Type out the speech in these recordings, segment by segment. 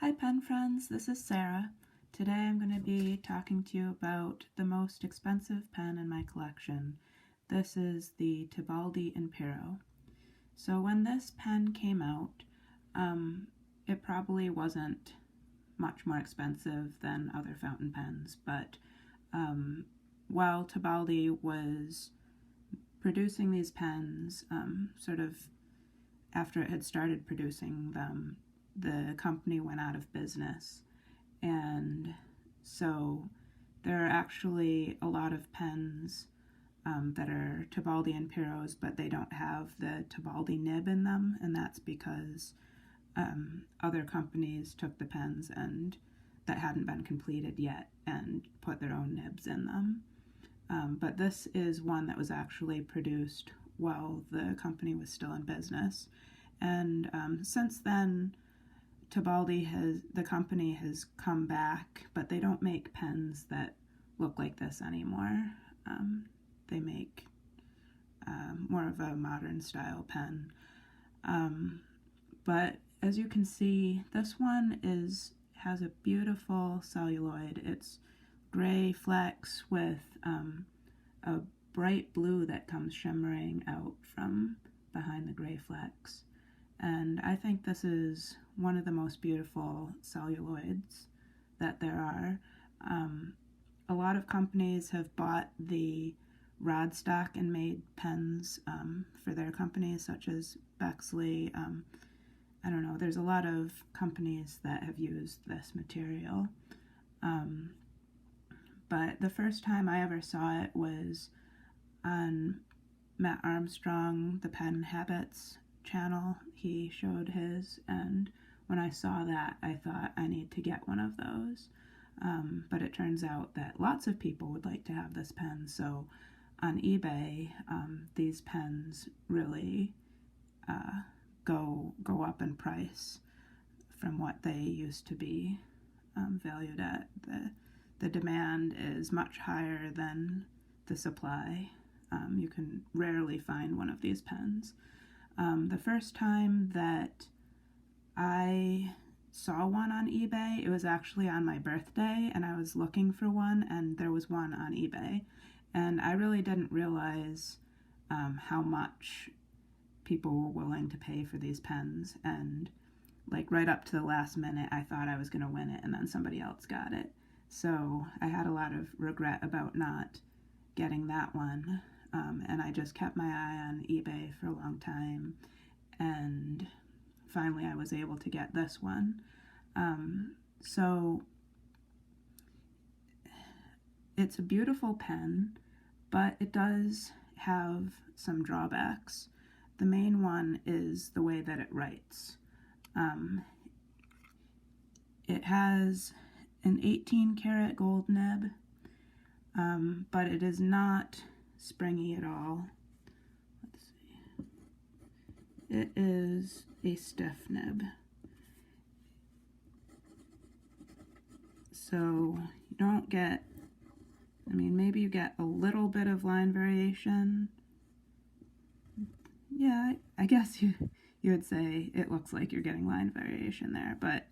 Hi pen friends, this is Sarah. Today I'm going to be talking to you about the most expensive pen in my collection. This is the Tibaldi Impero. So when this pen came out, it probably wasn't much more expensive than other fountain pens, but while Tibaldi was producing these pens, sort of after it had started producing them, the company went out of business, and so there are actually a lot of pens that are Tibaldi Imperos, but they don't have the Tibaldi nib in them, and that's because other companies took the pens and that hadn't been completed yet and put their own nibs in them. But this is one that was actually produced while the company was still in business, and since then the company has come back, but they don't make pens that look like this anymore. They make more of a modern style pen. But as you can see, this one has a beautiful celluloid. It's gray flecks with a bright blue that comes shimmering out from behind the gray flecks. And I think this is one of the most beautiful celluloids that there are. A lot of companies have bought the rod stock and made pens for their companies, such as Bexley. I don't know, there's a lot of companies that have used this material. But the first time I ever saw it was on Matt Armstrong, the Pen Habits channel. He showed his, and when I saw that, I thought I need to get one of those. But it turns out that lots of people would like to have this pen, so on eBay, these pens really go up in price from what they used to be valued at. The demand is much higher than the supply. You can rarely find one of these pens. The first time that I saw one on eBay, it was actually on my birthday, and I was looking for one, and there was one on eBay. And I really didn't realize how much people were willing to pay for these pens. And like right up to the last minute, I thought I was going to win it, and then somebody else got it. So I had a lot of regret about not getting that one. And I just kept my eye on eBay for a long time, and finally I was able to get this one. So it's a beautiful pen, but it does have some drawbacks. The main one is the way that it writes. It has an 18-karat gold nib, but it is not springy at all. Let's see. It is a stiff nib. So you don't get, maybe you get a little bit of line variation. Yeah, I guess you would say it looks like you're getting line variation there, but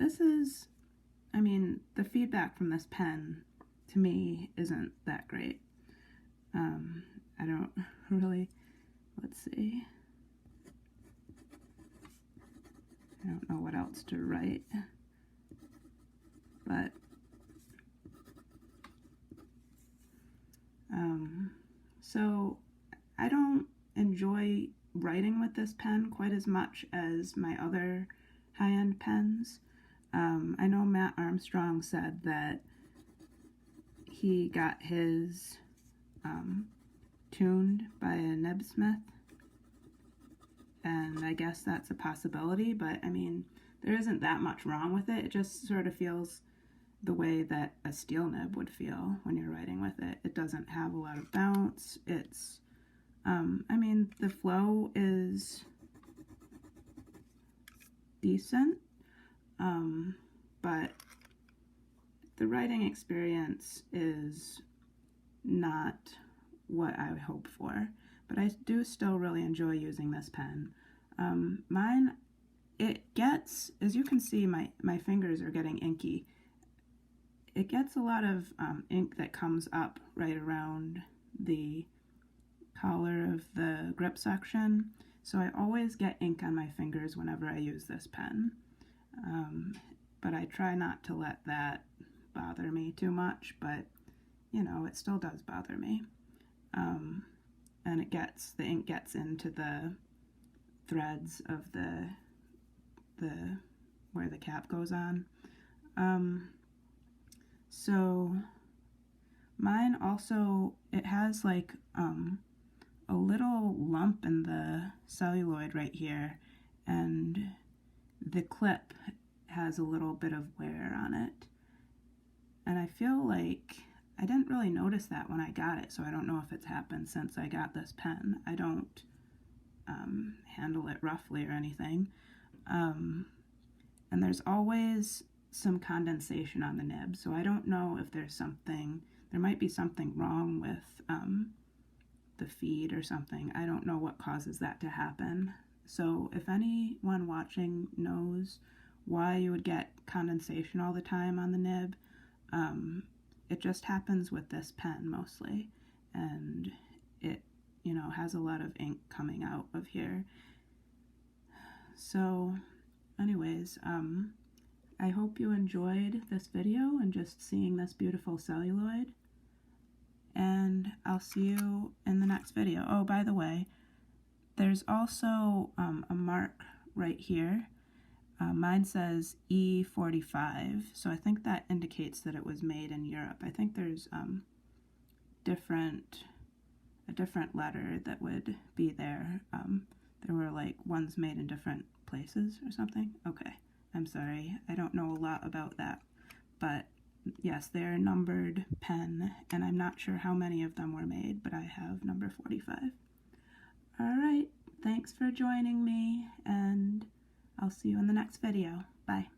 this is, the feedback from this pen to me isn't that great. I don't really, let's see. I don't know what else to write, but so I don't enjoy writing with this pen quite as much as my other high-end pens. I know Matt Armstrong said that he got his tuned by a nibsmith, and I guess that's a possibility, but there isn't that much wrong with it. It just sort of feels the way that a steel nib would feel when you're writing with it. It doesn't have a lot of bounce. It's the flow is decent, but the writing experience is not what I would hope for. But I do still really enjoy using this pen. Mine it gets, as you can see, my fingers are getting inky. It gets a lot of ink that comes up right around the collar of the grip section, so I always get ink on my fingers whenever I use this pen. But I try not to let that bother me too much, but you know, it still does bother me. And the ink gets into the threads of the where the cap goes on. So mine also, it has like a little lump in the celluloid right here, and the clip has a little bit of wear on it. And I feel like I didn't really notice that when I got it, so I don't know if it's happened since I got this pen. I don't handle it roughly or anything. And there's always some condensation on the nib, so I don't know if there might be something wrong with the feed or something. I don't know what causes that to happen. So if anyone watching knows why you would get condensation all the time on the nib, it just happens with this pen mostly, and it, you know, has a lot of ink coming out of here. So anyways, I hope you enjoyed this video and just seeing this beautiful celluloid, and I'll see you in the next video. Oh, by the way, there's also a mark right here. Mine says E45, so I think that indicates that it was made in Europe. I think there's a different letter that would be there. There were like ones made in different places or something. Okay, I'm sorry, I don't know a lot about that, but yes, they're a numbered pen, and I'm not sure how many of them were made, but I have number 45. Alright, thanks for joining me, and I'll see you in the next video. Bye.